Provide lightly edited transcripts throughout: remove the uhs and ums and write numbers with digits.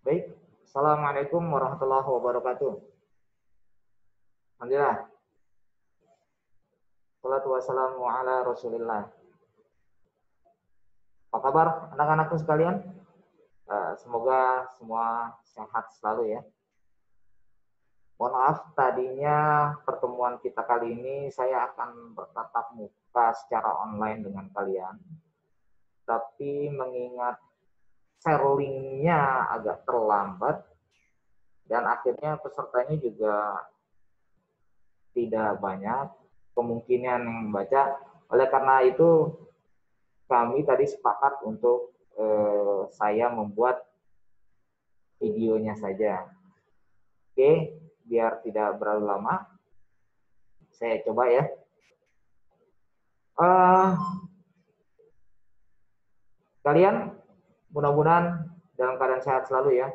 Baik, Assalamualaikum warahmatullahi wabarakatuh. Alhamdulillah, salatu wassalamu ala rasulillah. Apa kabar anak-anakku sekalian? Semoga semua sehat selalu ya. Mohon maaf, tadinya pertemuan kita kali ini saya akan bertatap muka secara online dengan kalian. Tapi mengingat share link-nya agak terlambat dan akhirnya pesertanya juga tidak banyak kemungkinan yang membaca. Oleh karena itu, kami tadi sepakat untuk saya membuat videonya saja. Oke, biar tidak berlalu lama, saya coba ya. Kalian mudah-mudahan dalam keadaan sehat selalu ya,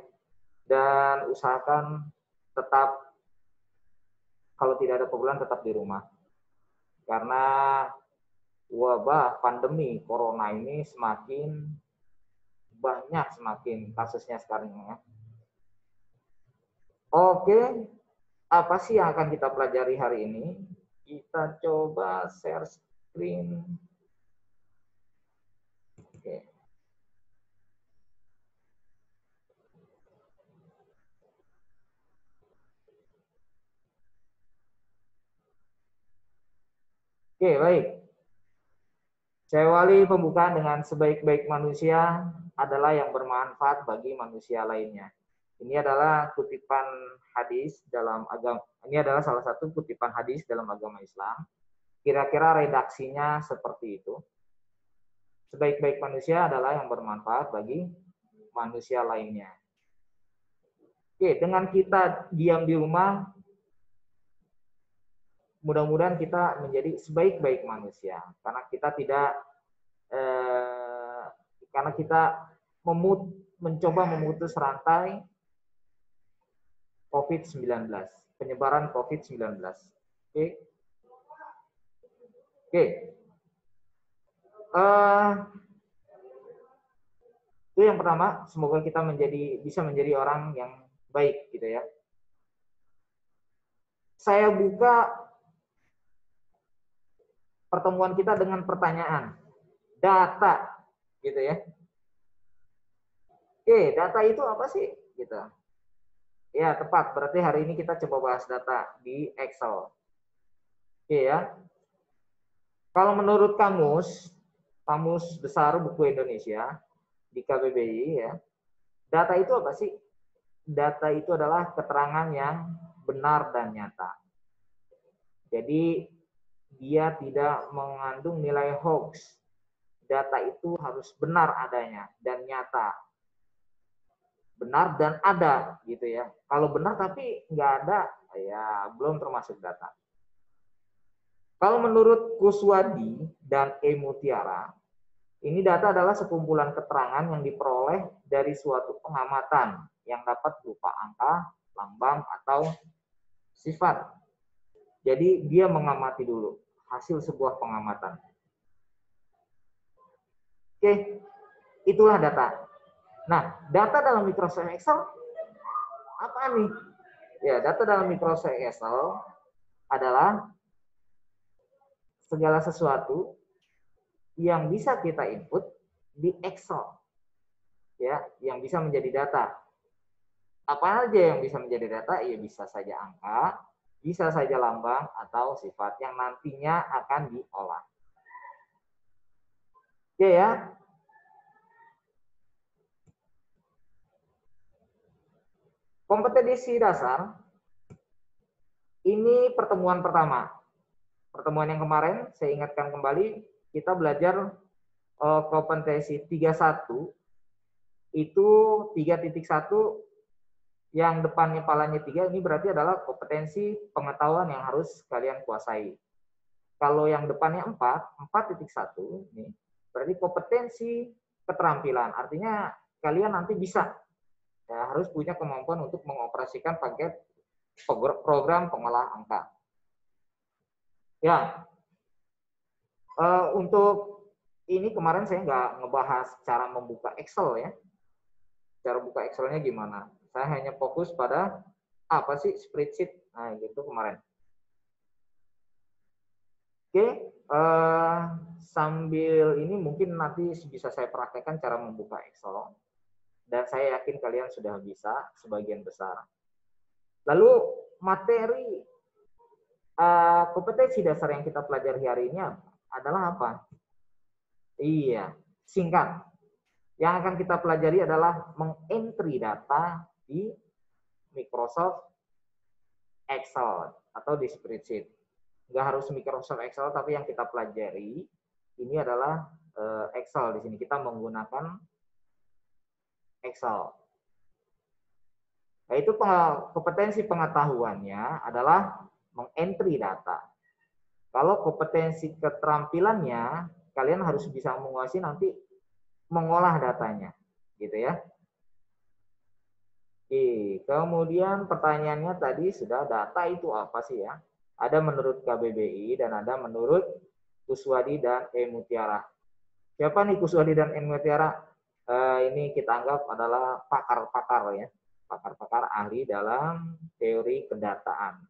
dan usahakan tetap, kalau tidak ada keperluan tetap di rumah, karena wabah pandemi corona ini semakin banyak, semakin kasusnya sekarang ya. Oke, apa sih yang akan kita pelajari hari ini? Kita coba share screen. Oke. Oke, baik. Saya awali pembukaan dengan sebaik-baik manusia adalah yang bermanfaat bagi manusia lainnya. Ini adalah kutipan hadis dalam agama. Ini adalah salah satu kutipan hadis dalam agama Islam. Kira-kira redaksinya seperti itu. Sebaik-baik manusia adalah yang bermanfaat bagi manusia lainnya. Oke, dengan kita diam di rumah, mudah-mudahan kita menjadi sebaik-baik manusia, karena kita tidak karena kita mencoba memutus rantai COVID-19, penyebaran COVID-19. Oke. Oke. Itu yang pertama, semoga kita bisa menjadi orang yang baik gitu ya. Saya buka pertemuan kita dengan pertanyaan data gitu ya. Oke, data itu apa sih gitu. Ya, tepat. Berarti hari ini kita coba bahas data di Excel. Oke ya. Kalau menurut Kamus Besar Buku Indonesia di KBBI ya, data itu apa sih? Data itu adalah keterangan yang benar dan nyata. Jadi dia tidak mengandung nilai hoax. Data itu harus benar adanya dan nyata. Benar dan ada gitu ya. Kalau benar tapi nggak ada, ya belum termasuk data. Kalau menurut Kuswadi dan E. Mutiara, ini data adalah sekumpulan keterangan yang diperoleh dari suatu pengamatan yang dapat berupa angka, lambang, atau sifat. Jadi dia mengamati dulu hasil sebuah pengamatan. Oke, itulah data. Nah, data dalam Microsoft Excel apa nih? Ya, data dalam Microsoft Excel adalah segala sesuatu yang bisa kita input di Excel, ya, yang bisa menjadi data. Apa aja yang bisa menjadi data? Ya bisa saja angka, bisa saja lambang atau sifat yang nantinya akan diolah. Oke ya. Kompetensi dasar ini pertemuan pertama. Pertemuan yang kemarin saya ingatkan kembali, kita belajar kompetensi 31 itu 3.1 yang depannya palanya 3, ini berarti adalah kompetensi pengetahuan yang harus kalian kuasai. Kalau yang depannya 4.1 ini berarti kompetensi keterampilan. Artinya kalian nanti bisa, ya, harus punya kemampuan untuk mengoperasikan paket program pengolah angka. Ya, untuk ini kemarin saya nggak ngebahas cara membuka Excel ya. cara buka Excel-nya gimana. Saya hanya fokus pada apa sih spreadsheet. Nah, gitu kemarin. Oke, sambil ini mungkin nanti bisa saya praktekkan cara membuka Excel. Dan saya yakin kalian sudah bisa sebagian besar. Lalu materi kompetensi dasar yang kita pelajari hari ini adalah apa? Iya, singkat. Yang akan kita pelajari adalah mengentry data di Microsoft Excel atau di spreadsheet. Nggak harus Microsoft Excel, tapi yang kita pelajari ini adalah Excel. Di sini kita menggunakan Excel. Yaitu kompetensi pengetahuannya adalah mengentry data. Kalau kompetensi keterampilannya, kalian harus bisa menguasai nanti mengolah datanya, gitu ya. Oke, kemudian pertanyaannya tadi sudah, data itu apa sih ya? Ada menurut KBBI dan ada menurut Kuswadi dan E. Mutiara. Siapa nih Kuswadi dan E. Mutiara? Ini kita anggap adalah pakar-pakar ya, pakar-pakar ahli dalam teori pendataan.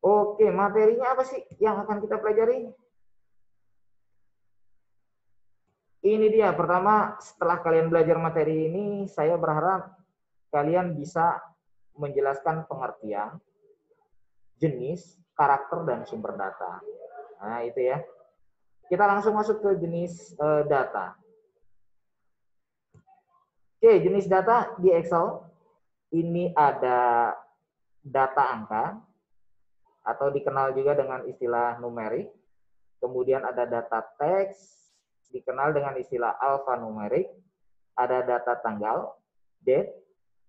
Oke, materinya apa sih yang akan kita pelajari? Ini dia, pertama setelah kalian belajar materi ini, saya berharap kalian bisa menjelaskan pengertian, jenis, karakter, dan sumber data. Nah, itu ya. Kita langsung masuk ke jenis data. Oke, jenis data di Excel, ini ada data angka, atau dikenal juga dengan istilah numerik. Kemudian ada data teks, dikenal dengan istilah alfanumerik, ada data tanggal, date,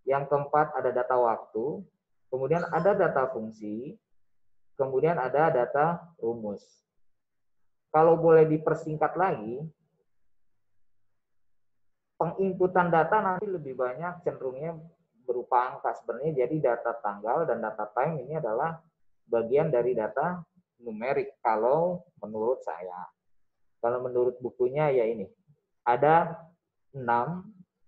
yang keempat ada data waktu, kemudian ada data fungsi, kemudian ada data rumus. Kalau boleh dipersingkat lagi, penginputan data nanti lebih banyak cenderungnya berupa angka sebenarnya, jadi data tanggal dan data time ini adalah bagian dari data numerik kalau menurut saya. Kalau menurut bukunya ya ini, ada 6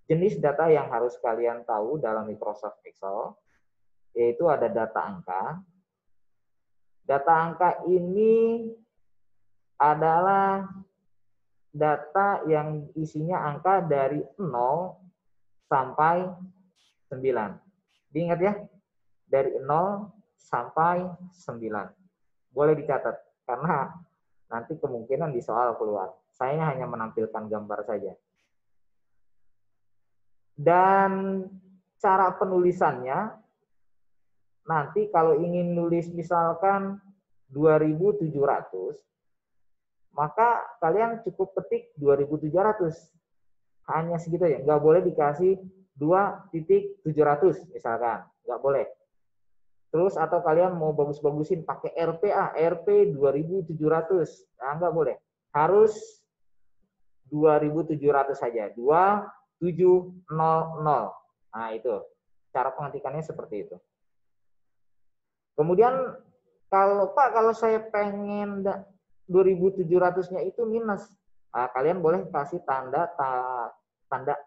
jenis data yang harus kalian tahu dalam Microsoft Excel, yaitu ada data angka. Data angka ini adalah data yang isinya angka dari 0 sampai 9. Diingat ya, dari 0 sampai 9. Boleh dicatat, karena nanti kemungkinan di soal keluar. Saya hanya menampilkan gambar saja. Dan cara penulisannya, nanti kalau ingin nulis misalkan 2700, maka kalian cukup ketik 2700. Hanya segitu ya, nggak boleh dikasih 2.700 misalkan, nggak boleh. Terus atau kalian mau bagus-bagusin pakai RPA, RP 2700. Nah, enggak boleh. Harus 2700 saja. 2700. Nah, itu. Cara pengetikannya seperti itu. Kemudian kalau Pak, kalau saya pengen 2700-nya itu minus. Nah, kalian boleh kasih tanda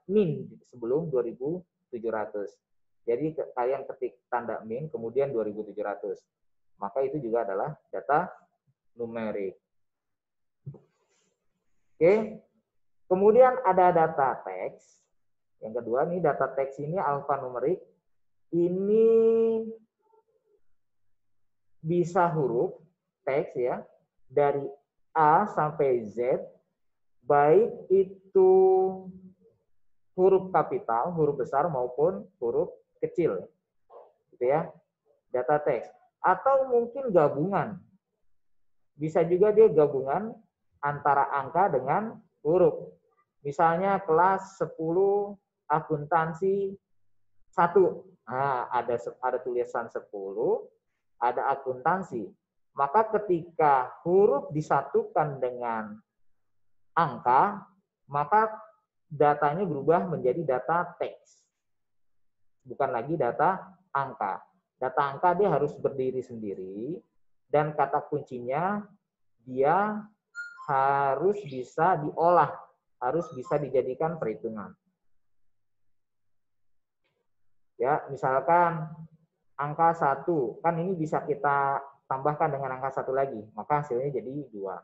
min sebelum 2700. Jadi kalian ketik tanda min, kemudian 2700. Maka itu juga adalah data numerik. Oke. Kemudian ada data teks. Yang kedua nih, data teks ini alfanumerik. Ini bisa huruf teks ya, dari A sampai Z, baik itu huruf kapital, huruf besar maupun huruf kecil, gitu ya, data teks. Atau mungkin gabungan, bisa juga dia gabungan antara angka dengan huruf. Misalnya kelas 10 akuntansi 1, nah ada tulisan 10, ada akuntansi. Maka ketika huruf disatukan dengan angka, maka datanya berubah menjadi data teks. Bukan lagi data angka. Data angka dia harus berdiri sendiri, dan kata kuncinya dia harus bisa diolah, harus bisa dijadikan perhitungan. Ya, misalkan angka 1, kan ini bisa kita tambahkan dengan angka 1 lagi, maka hasilnya jadi 2.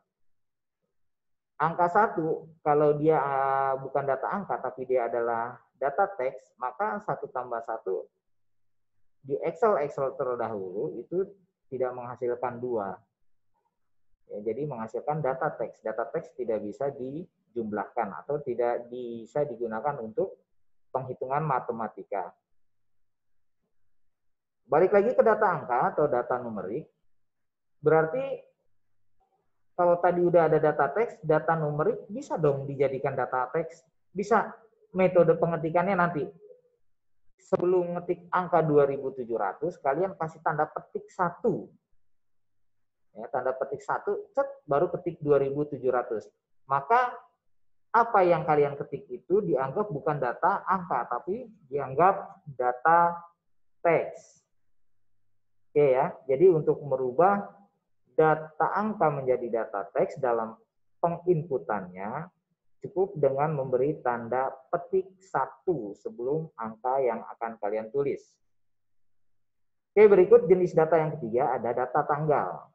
Angka 1, kalau dia bukan data angka, tapi dia adalah data teks, maka 1 tambah 1 di Excel terdahulu itu tidak menghasilkan 2. Ya, jadi menghasilkan data teks. Data teks tidak bisa dijumlahkan atau tidak bisa digunakan untuk penghitungan matematika. Balik lagi ke data angka atau data numerik, berarti kalau tadi udah ada data teks, data numerik bisa dong dijadikan data teks. Bisa. Metode pengetikannya nanti. Sebelum ngetik angka 2700, kalian kasih tanda petik 1. Ya, tanda petik 1, cet, baru ketik 2700. Maka apa yang kalian ketik itu dianggap bukan data angka, tapi dianggap data teks. Oke ya, jadi untuk merubah data angka menjadi data teks dalam penginputannya cukup dengan memberi tanda petik 1 sebelum angka yang akan kalian tulis. Oke, berikut jenis data yang ketiga ada data tanggal.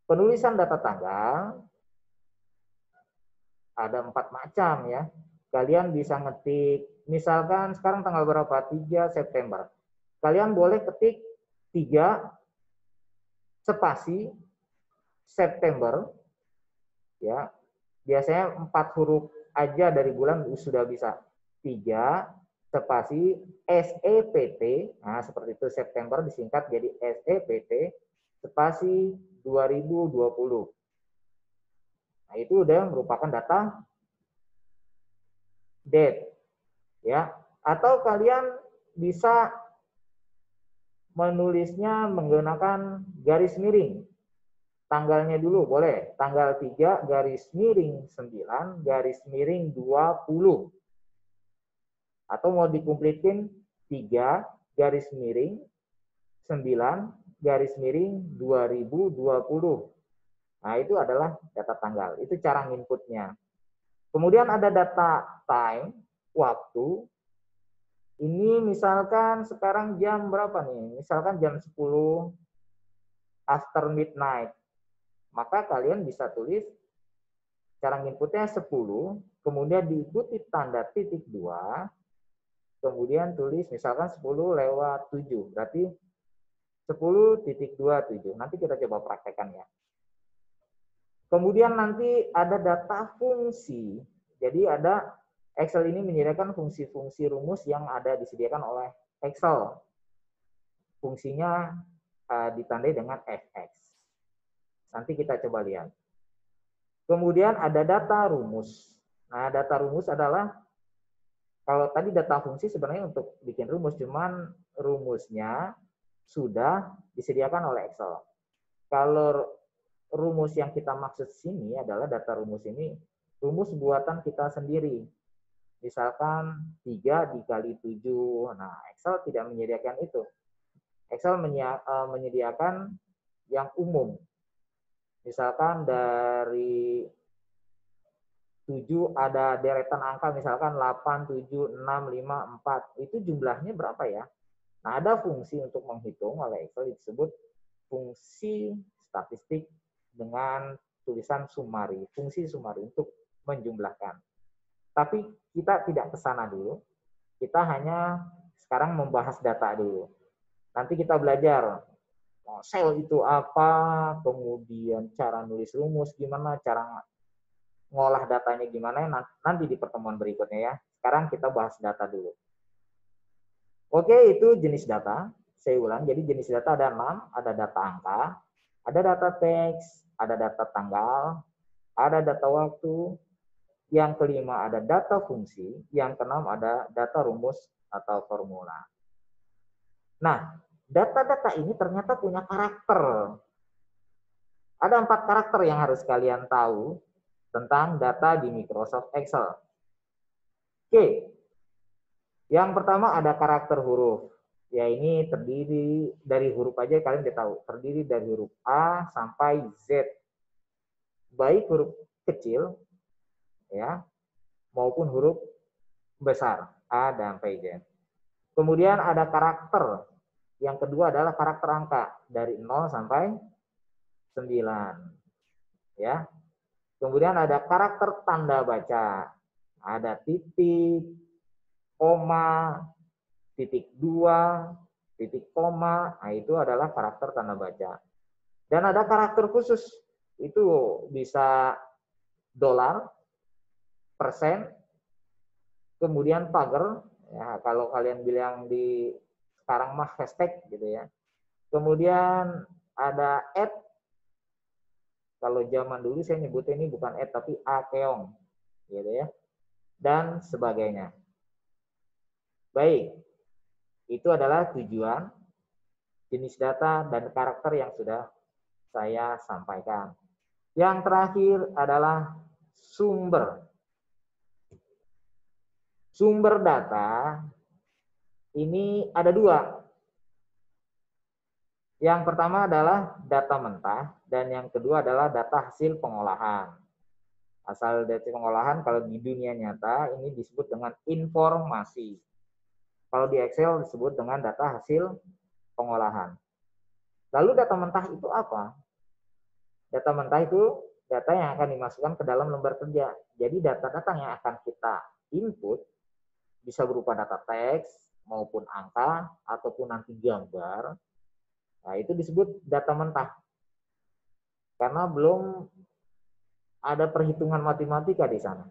Penulisan data tanggal ada 4 macam ya. Kalian bisa ngetik, misalkan sekarang tanggal berapa? 3 September. Kalian boleh ketik 3 spasi September, ya, biasanya 4 huruf aja dari bulan sudah bisa. 3 spasi SEPT, nah seperti itu, September disingkat jadi SEPT spasi 2020. Nah itu udah merupakan data date, ya. Atau kalian bisa menulisnya menggunakan garis miring. Tanggalnya dulu boleh, tanggal 3 garis miring 9 garis miring 20. Atau mau dikumplitin 3 garis miring 9 garis miring 2020. Nah, itu adalah data tanggal. Itu cara inputnya. Kemudian ada data time, waktu. Ini misalkan sekarang jam berapa nih? Misalkan jam 10 after midnight. Maka kalian bisa tulis cara inputnya 10, kemudian diikuti tanda titik 2, kemudian tulis misalkan 10 lewat 7. Berarti 10.27. Nanti kita coba praktekkan ya. Kemudian nanti ada data fungsi. Jadi ada Excel ini menyediakan fungsi-fungsi rumus yang ada disediakan oleh Excel. Fungsinya ditandai dengan fx. Nanti kita coba lihat. Kemudian ada data rumus. Nah, data rumus adalah, kalau tadi data fungsi sebenarnya untuk bikin rumus, cuman rumusnya sudah disediakan oleh Excel. Kalau rumus yang kita maksud sini adalah data rumus ini, rumus buatan kita sendiri. Misalkan 3 dikali 7. Nah, Excel tidak menyediakan itu. Excel menyediakan yang umum. Misalkan dari 7 ada deretan angka, misalkan 8, 7, 6, 5, 4. Itu jumlahnya berapa ya? Nah, ada fungsi untuk menghitung oleh Excel disebut fungsi statistik dengan tulisan summary, fungsi summary untuk menjumlahkan. Tapi kita tidak ke sana dulu. Kita hanya sekarang membahas data dulu. Nanti kita belajar sel itu apa, kemudian cara nulis rumus gimana, cara ngolah datanya gimana, nanti di pertemuan berikutnya ya. Sekarang kita bahas data dulu. Oke, itu jenis data. Saya ulang, jadi jenis data ada 6, ada data angka, ada data teks, ada data tanggal, ada data waktu, yang kelima ada data fungsi, yang keenam ada data rumus atau formula. Nah, data-data ini ternyata punya karakter. Ada 4 karakter yang harus kalian tahu tentang data di Microsoft Excel. Oke, yang pertama ada karakter huruf. Ya, ini terdiri dari huruf aja kalian udah tahu. Terdiri dari huruf A sampai Z. Baik huruf kecil, ya, maupun huruf besar A dan Z. Kemudian ada karakter. Yang kedua adalah karakter angka dari 0 sampai 9. Ya. Kemudian ada karakter tanda baca. Ada titik, koma, titik 2, titik koma. Nah, itu adalah karakter tanda baca. Dan ada karakter khusus. Itu bisa dolar, persen, kemudian pagar. Ya, kalau kalian bilang di sekarang mah hashtag gitu ya. Kemudian ada @ kalau zaman dulu saya nyebutnya ini bukan @ tapi akeong gitu ya. Dan sebagainya. Baik. Itu adalah tujuan, jenis data dan karakter yang sudah saya sampaikan. Yang terakhir adalah sumber. Sumber data ini ada dua. Yang pertama adalah data mentah dan yang kedua adalah data hasil pengolahan. Asal data pengolahan kalau di dunia nyata ini disebut dengan informasi. Kalau di Excel disebut dengan data hasil pengolahan. Lalu data mentah itu apa? Data mentah itu data yang akan dimasukkan ke dalam lembar kerja. Jadi data-data yang akan kita input bisa berupa data teks maupun angka ataupun nanti gambar. Nah, itu disebut data mentah. Karena belum ada perhitungan matematika di sana.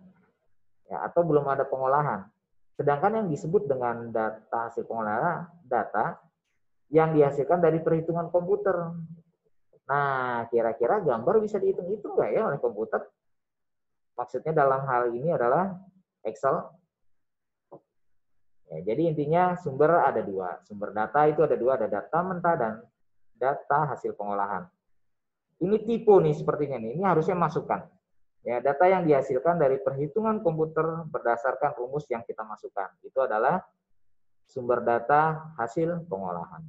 Ya, atau belum ada pengolahan. Sedangkan yang disebut dengan data hasil pengolahan data yang dihasilkan dari perhitungan komputer. Nah, kira-kira gambar bisa dihitung-hitung nggak ya oleh komputer? Maksudnya dalam hal ini adalah Excel. Ya, jadi intinya sumber ada dua. Sumber data itu ada dua, ada data mentah dan data hasil pengolahan. Ini tipe nih sepertinya nih, ini harusnya masukkan. Ya, data yang dihasilkan dari perhitungan komputer berdasarkan rumus yang kita masukkan. Itu adalah sumber data hasil pengolahan.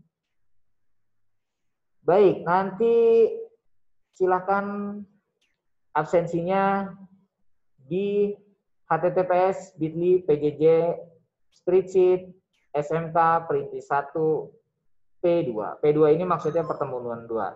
Baik, nanti silakan absensinya di https://bit.ly/pjj spreadsheet SMK perintis 1 P2. P2 ini maksudnya pertemuan 2.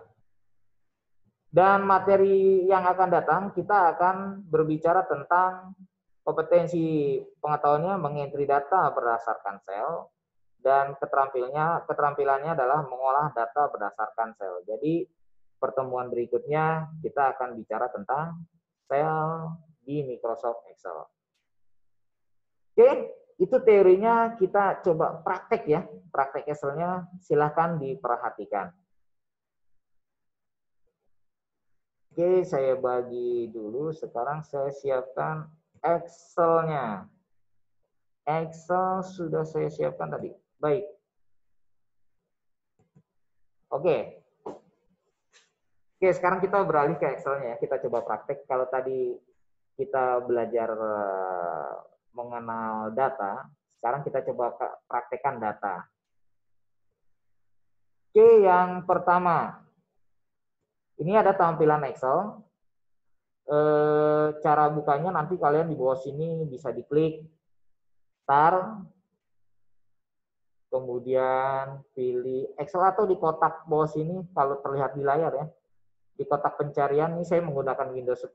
Dan materi yang akan datang kita akan berbicara tentang kompetensi pengetahuannya mengentry data berdasarkan sel dan keterampilannya adalah mengolah data berdasarkan sel. Jadi pertemuan berikutnya kita akan bicara tentang sel di Microsoft Excel. Oke, itu teorinya, kita coba praktek ya. Praktek Excel-nya silahkan diperhatikan. Oke, saya bagi dulu. Sekarang saya siapkan Excel-nya. Excel sudah saya siapkan tadi. Baik. Oke. Oke, sekarang kita beralih ke Excel-nya ya. Kita coba praktek. Kalau tadi kita belajar mengenal data, sekarang kita coba praktekkan data. Oke, yang pertama. Ini ada tampilan Excel. Cara bukanya nanti kalian di bawah sini bisa diklik Start. Kemudian pilih Excel atau di kotak bawah sini kalau terlihat di layar ya. Di kotak pencarian ini saya menggunakan Windows 10.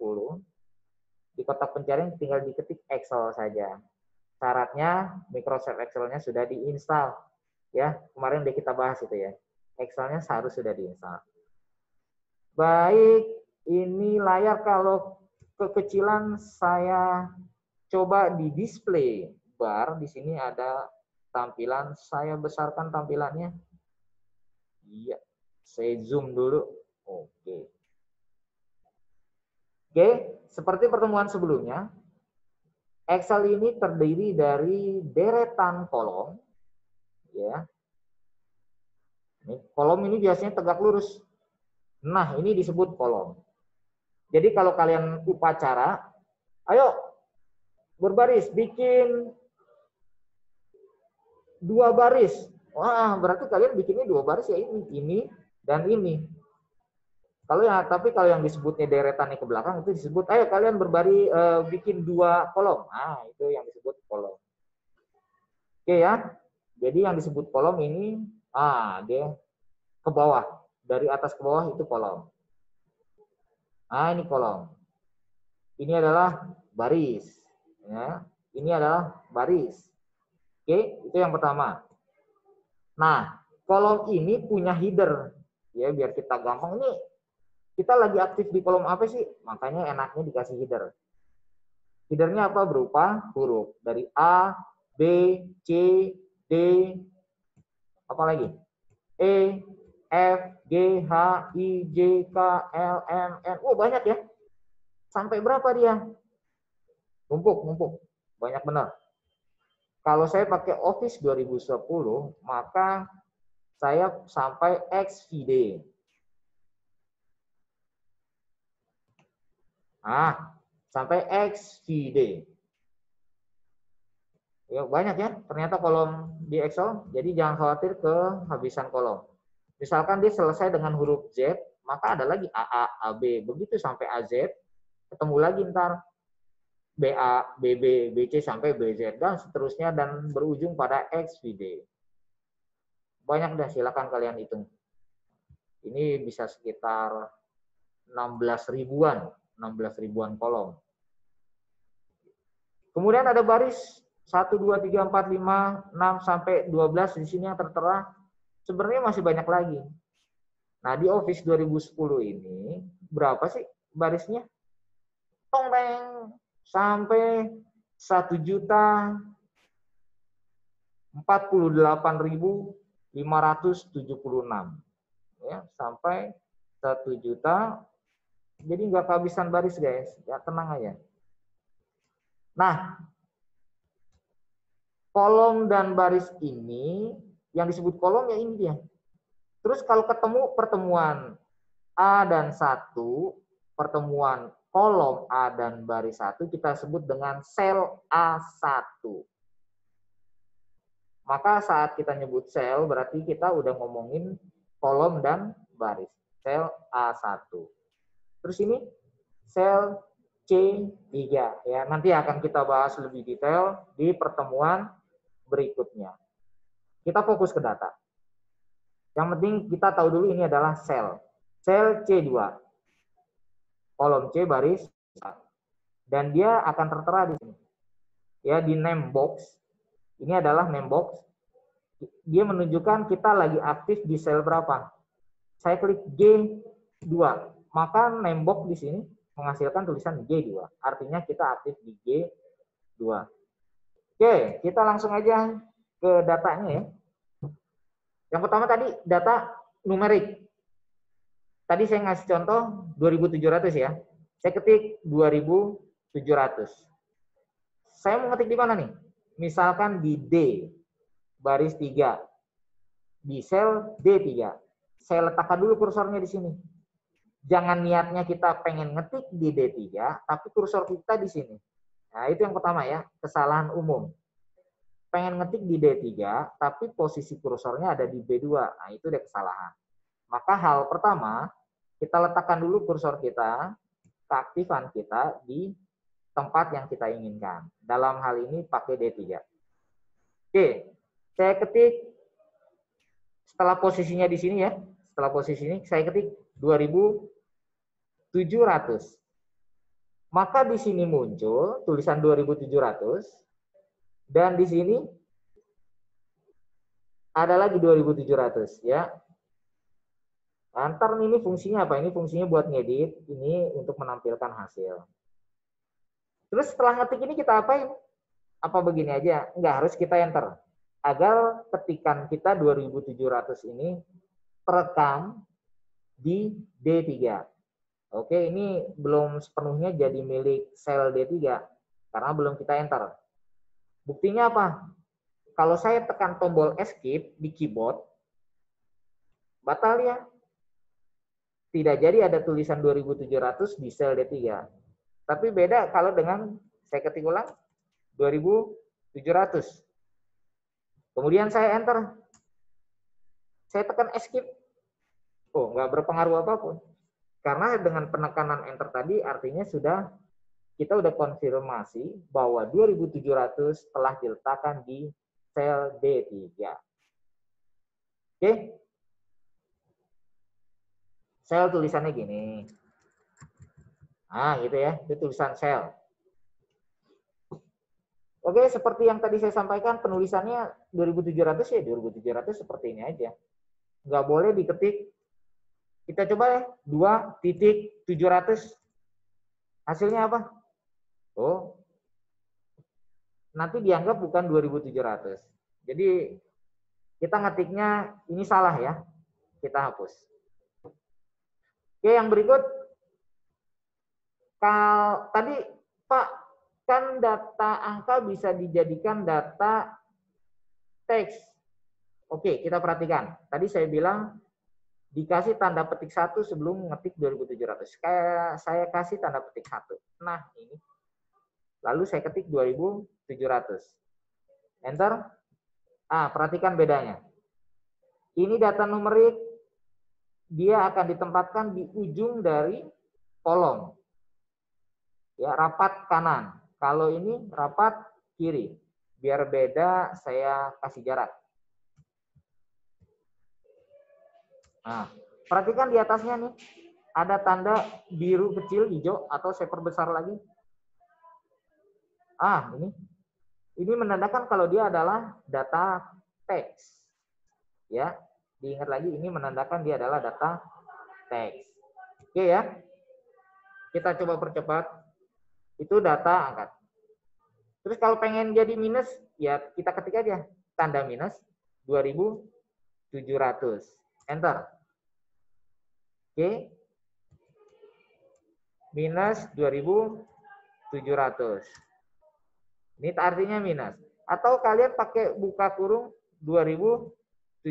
Di kotak pencarian tinggal diketik Excel saja. Syaratnya Microsoft Excel-nya sudah diinstal. Ya, kemarin udah kita bahas itu ya. Excel-nya harus sudah diinstal. Baik, ini layar kalau kekecilan saya coba di display bar. Di sini ada tampilan, saya besarkan tampilannya. Iya, saya zoom dulu. Oke. Oke, seperti pertemuan sebelumnya, Excel ini terdiri dari deretan kolom. Ya. Kolom ini biasanya tegak lurus. Nah, ini disebut kolom. Jadi kalau kalian upacara, ayo berbaris, bikin 2 baris. Wah, berarti kalian bikinnya 2 baris ya ini dan ini. Tapi kalau yang disebutnya deretannya ke belakang itu disebut, ayo kalian berbaris bikin 2 kolom. Nah, itu yang disebut kolom. Oke ya. Jadi yang disebut kolom ini, dia ke bawah. Dari atas ke bawah itu kolom. Ini kolom. Ini adalah baris. Ya. Ini adalah baris. Oke, itu yang pertama. Nah, kolom ini punya header. Ya, biar kita gampang nih. Kita lagi aktif di kolom apa sih? Makanya enaknya dikasih header. Headernya apa? Berupa huruf. Dari A, B, C, D, apa lagi? E, F, G, H, I, J, K, L, M, N. Banyak ya. Sampai berapa dia? Numpuk. Banyak benar. Kalau saya pakai Office 2010, maka saya sampai XVD. Sampai XVD. Ya, banyak ya, ternyata kolom di Excel, jadi jangan khawatir kehabisan kolom. Misalkan dia selesai dengan huruf Z, maka ada lagi AA, AB, begitu sampai AZ, ketemu lagi ntar BA, BB, BC sampai BZ, dan seterusnya, dan berujung pada XVD. Banyak dah, silakan kalian hitung. Ini bisa sekitar 16 ribuan kolom. Kemudian ada baris 1, 2, 3, 4, 5, 6, sampai 12 di sini yang tertera. Sebenarnya masih banyak lagi. Nah, di Office 2010 ini, berapa sih barisnya? Tong-teng, sampai 1.048.576. Ya, sampai 1 juta. Jadi nggak kehabisan baris, guys. Ya, tenang aja. Nah, kolom dan baris ini, yang disebut kolom ya ini dia. Terus kalau ketemu pertemuan A dan 1, pertemuan kolom A dan baris 1, kita sebut dengan sel A1. Maka saat kita nyebut sel, berarti kita udah ngomongin kolom dan baris. Sel A1. Terus ini sel C3. Ya, nanti akan kita bahas lebih detail di pertemuan berikutnya. Kita fokus ke data. Yang penting kita tahu dulu ini adalah sel. Sel C2. Kolom C baris 1. Dan dia akan tertera di sini. Ya, di name box. Ini adalah name box. Dia menunjukkan kita lagi aktif di sel berapa. Saya klik G2. Maka name box di sini menghasilkan tulisan G2. Artinya kita aktif di G2. Oke, kita langsung aja ke datanya ya. Yang pertama tadi data numerik. Tadi saya ngasih contoh 2.700 ya. Saya ketik 2.700. Saya mau ngetik di mana nih? Misalkan di D, baris 3. Di sel D3. Saya letakkan dulu kursornya di sini. Jangan niatnya kita pengen ngetik di D3, tapi kursor kita di sini. Nah, itu yang pertama ya, kesalahan umum. Pengen ngetik di D3, tapi posisi kursornya ada di B2. Nah, itu udah kesalahan. Maka hal pertama, kita letakkan dulu kursor kita, keaktifan kita di tempat yang kita inginkan. Dalam hal ini pakai D3. Oke, saya ketik setelah posisinya di sini ya. Setelah posisi ini saya ketik 2.700. Maka di sini muncul tulisan 2.700 dan di sini ada lagi 2.700 ya. Ntar ini fungsinya apa? Ini fungsinya buat ngedit, ini untuk menampilkan hasil. Terus setelah ngetik ini kita apain? Apa begini aja? Enggak, harus kita enter. Agar ketikan kita 2.700 ini terekam di D3. Oke, ini belum sepenuhnya jadi milik sel D3 karena belum kita enter. Buktinya apa? Kalau saya tekan tombol escape di keyboard, batal ya. Tidak jadi ada tulisan 2.700 di sel D3. Tapi beda kalau dengan saya ketik ulang 2.700. Kemudian saya enter. Saya tekan escape. Nggak berpengaruh apapun. Karena dengan penekanan enter tadi artinya kita udah konfirmasi bahwa 2.700 telah diletakkan di sel D3. Oke? Sel tulisannya gini. Nah, gitu ya. Itu tulisan sel. Oke, seperti yang tadi saya sampaikan, penulisannya 2700 ya 2700 seperti ini aja. Nggak boleh diketik. Kita coba ya, 2.700. Hasilnya apa? Oh, nanti dianggap bukan 2700. Jadi, kita ngetiknya ini salah ya. Kita hapus. Oke, yang berikut. Tadi, Pak, kan data angka bisa dijadikan data teks. Oke, kita perhatikan. Tadi saya bilang dikasih tanda petik 1 sebelum ngetik 2700. Kayak saya kasih tanda petik 1. Nah, ini. Lalu saya ketik 2700. Enter. Perhatikan bedanya. Ini data numerik, dia akan ditempatkan di ujung dari kolom. Ya, rapat kanan. Kalau ini rapat kiri. Biar beda, saya kasih jarak. Nah, perhatikan di atasnya nih. Ada tanda biru kecil, hijau, atau saya perbesar lagi. Ini menandakan kalau dia adalah data teks. Ya, diingat lagi ini menandakan dia adalah data teks. Oke ya. Kita coba percepat. Itu data angkat. Terus kalau pengen jadi minus, ya kita ketik aja tanda minus 2700. Enter. Oke. Minus 2700. Ini artinya minus. Atau kalian pakai buka kurung 2700.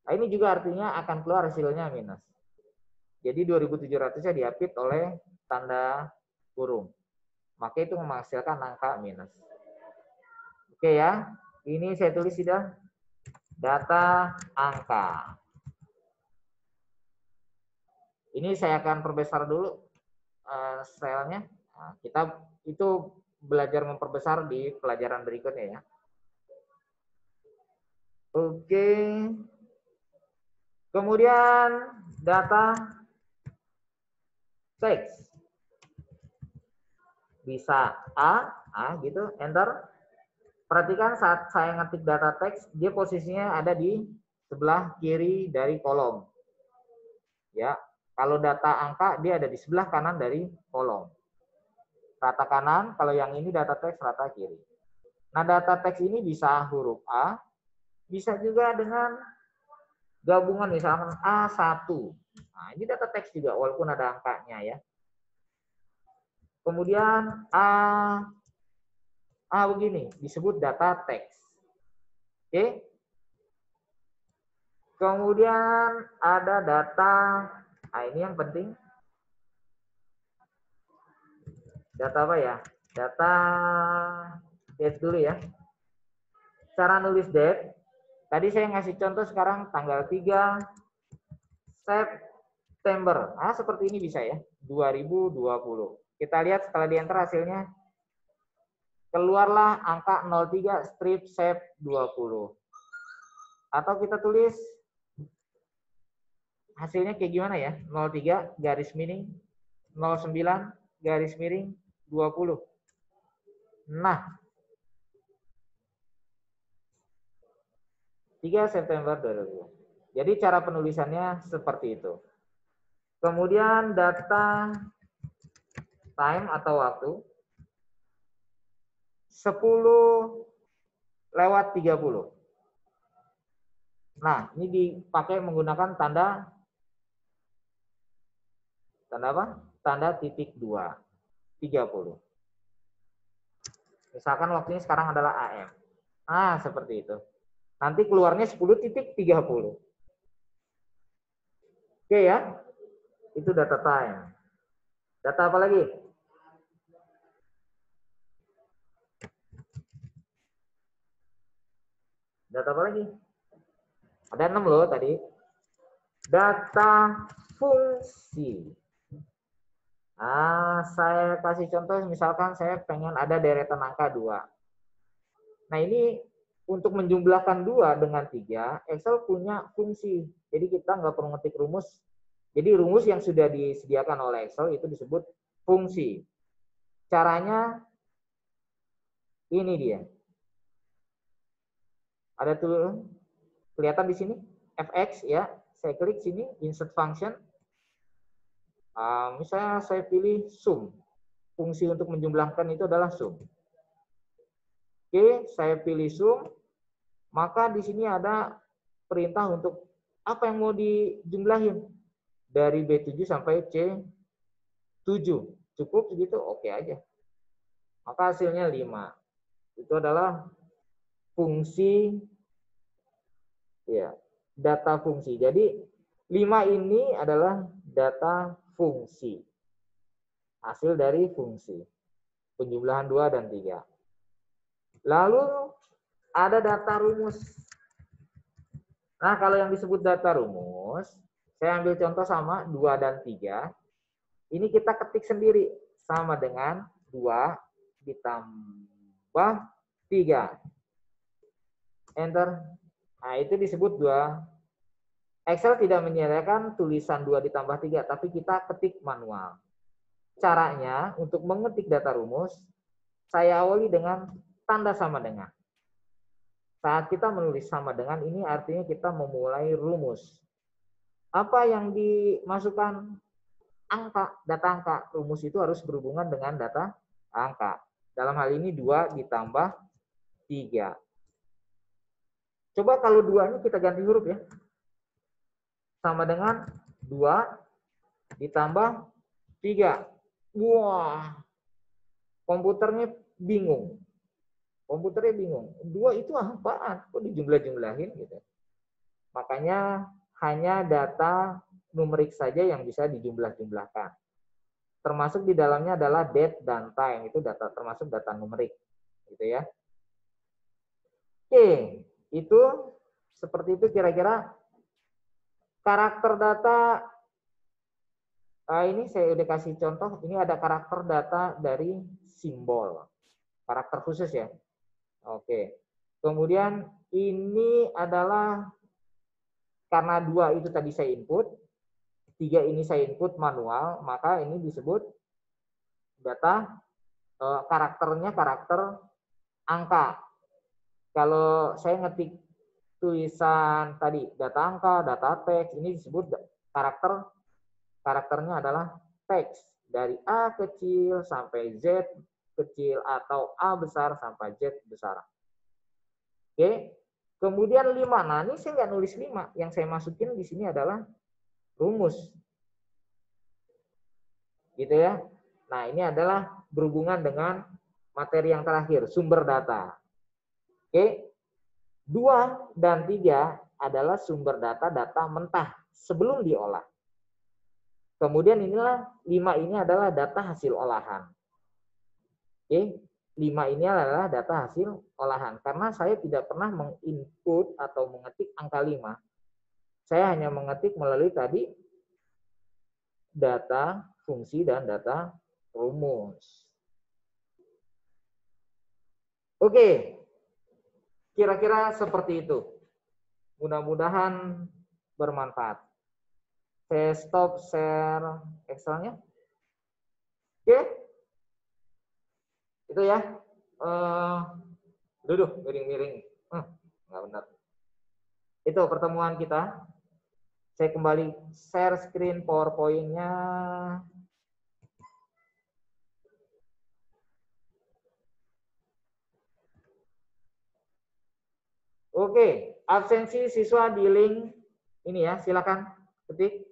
Nah, ini juga artinya akan keluar hasilnya minus. Jadi 2700-nya diapit oleh tanda kurung. Maka itu menghasilkan angka minus. Oke ya. Ini saya tulis sudah data angka. Ini saya akan perbesar dulu selnya. Nah, kita itu belajar memperbesar di pelajaran berikutnya ya. Oke. Kemudian data teks. Bisa A gitu, enter. Perhatikan saat saya ngetik data teks, dia posisinya ada di sebelah kiri dari kolom. Ya, kalau data angka dia ada di sebelah kanan dari kolom. Rata kanan, kalau yang ini data teks rata kiri. Nah, data teks ini bisa huruf A, bisa juga dengan gabungan misalkan A1. Nah, ini data teks juga walaupun ada angkanya ya. Kemudian begini, disebut data teks. Oke. Kemudian ada data, ini yang penting. Data apa ya? Data date dulu ya. Cara nulis date. Tadi saya ngasih contoh sekarang tanggal 3 September. Seperti ini bisa ya. 2020. Kita lihat setelah di enter hasilnya. Keluarlah angka 03 strip sep 20. Atau kita tulis hasilnya kayak gimana ya? 03 garis miring 09 garis miring 20. Nah, 3 September 2020. Jadi cara penulisannya seperti itu. Kemudian data time atau waktu 10:30. Nah, ini dipakai menggunakan tanda apa? Tanda titik 2, 30. Misalkan waktunya sekarang adalah AM. Seperti itu. Nanti keluarnya 10:30. Oke ya. Itu data time. Data apa lagi? Data apa lagi? Ada 6 loh tadi. Data fungsi. Saya kasih contoh misalkan saya pengen ada deretan angka 2. Nah, ini untuk menjumlahkan 2 dengan 3, Excel punya fungsi. Jadi kita nggak perlu ngetik rumus. Jadi rumus yang sudah disediakan oleh Excel itu disebut fungsi. Caranya ini dia. Ada tuh kelihatan di sini fx ya. Saya klik sini insert function. Misalnya saya pilih sum. Fungsi untuk menjumlahkan itu adalah sum. Oke, saya pilih sum. Maka di sini ada perintah untuk apa yang mau dijumlahin. Dari B7 sampai C7. Cukup segitu? Oke aja. Maka hasilnya 5. Itu adalah fungsi, ya, data fungsi. Jadi 5 ini adalah data fungsi. Hasil dari fungsi. Penjumlahan 2 dan 3. Lalu ada data rumus. Nah, kalau yang disebut data rumus, saya ambil contoh sama 2 dan 3. Ini kita ketik sendiri. Sama dengan 2 ditambah 3. Enter. Nah, itu disebut 2. Excel tidak menyediakan tulisan 2 ditambah 3, tapi kita ketik manual. Caranya, untuk mengetik data rumus, saya awali dengan tanda sama dengan. Saat kita menulis sama dengan, ini artinya kita memulai rumus. Apa yang dimasukkan? Angka, data angka. Rumus itu harus berhubungan dengan data angka. Dalam hal ini 2 ditambah 3. Coba kalau 2-nya kita ganti huruf ya. Sama dengan 2 ditambah 3. Wah, komputernya bingung. 2 itu apaan? Kok dijumlah-jumlahin gitu. Makanya hanya data numerik saja yang bisa dijumlah-jumlahkan. Termasuk di dalamnya adalah date dan time. Itu data termasuk data numerik. Gitu ya. Oke, itu seperti itu kira-kira karakter data. Ini saya udah kasih contoh. Ini ada karakter data dari simbol. Karakter khusus ya. Oke. Kemudian ini adalah karena 2 itu tadi saya input, 3 ini saya input manual, maka ini disebut data karakternya karakter angka. Kalau saya ngetik tulisan tadi data angka, data teks, ini disebut karakternya adalah teks dari A kecil sampai Z kecil atau A besar sampai Z besar. Oke. Kemudian 5. Nah, ini saya nggak nulis 5. Yang saya masukin di sini adalah rumus. Gitu ya. Nah, ini adalah berhubungan dengan materi yang terakhir, sumber data. Oke. 2 dan 3 adalah sumber data mentah sebelum diolah. Kemudian inilah 5 ini adalah data hasil olahan. Oke. 5 ini adalah data hasil olahan. Karena saya tidak pernah menginput atau mengetik angka 5. Saya hanya mengetik melalui tadi data fungsi dan data rumus. Oke. Kira-kira seperti itu. Mudah-mudahan bermanfaat. Saya stop share Excel-nya. Oke. Itu ya. Duduk, miring-miring. Nggak benar. Itu pertemuan kita. Saya kembali share screen PowerPoint-nya. Oke, absensi siswa di link ini ya, silakan ketik.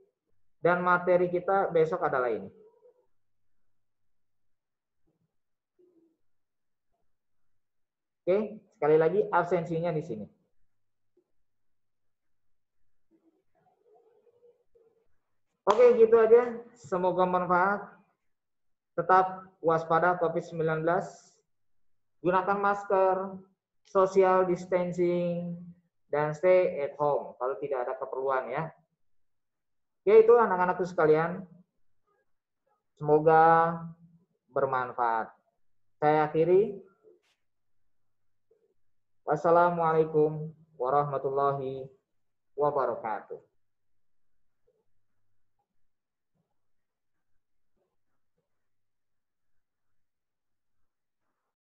Dan materi kita besok adalah ini. Oke, sekali lagi absensinya di sini. Oke, gitu aja. Semoga bermanfaat. Tetap waspada COVID-19. Gunakan masker, social distancing, dan stay at home kalau tidak ada keperluan ya. Ya itu anak-anakku sekalian. Semoga bermanfaat. Saya akhiri. Wassalamualaikum warahmatullahi wabarakatuh.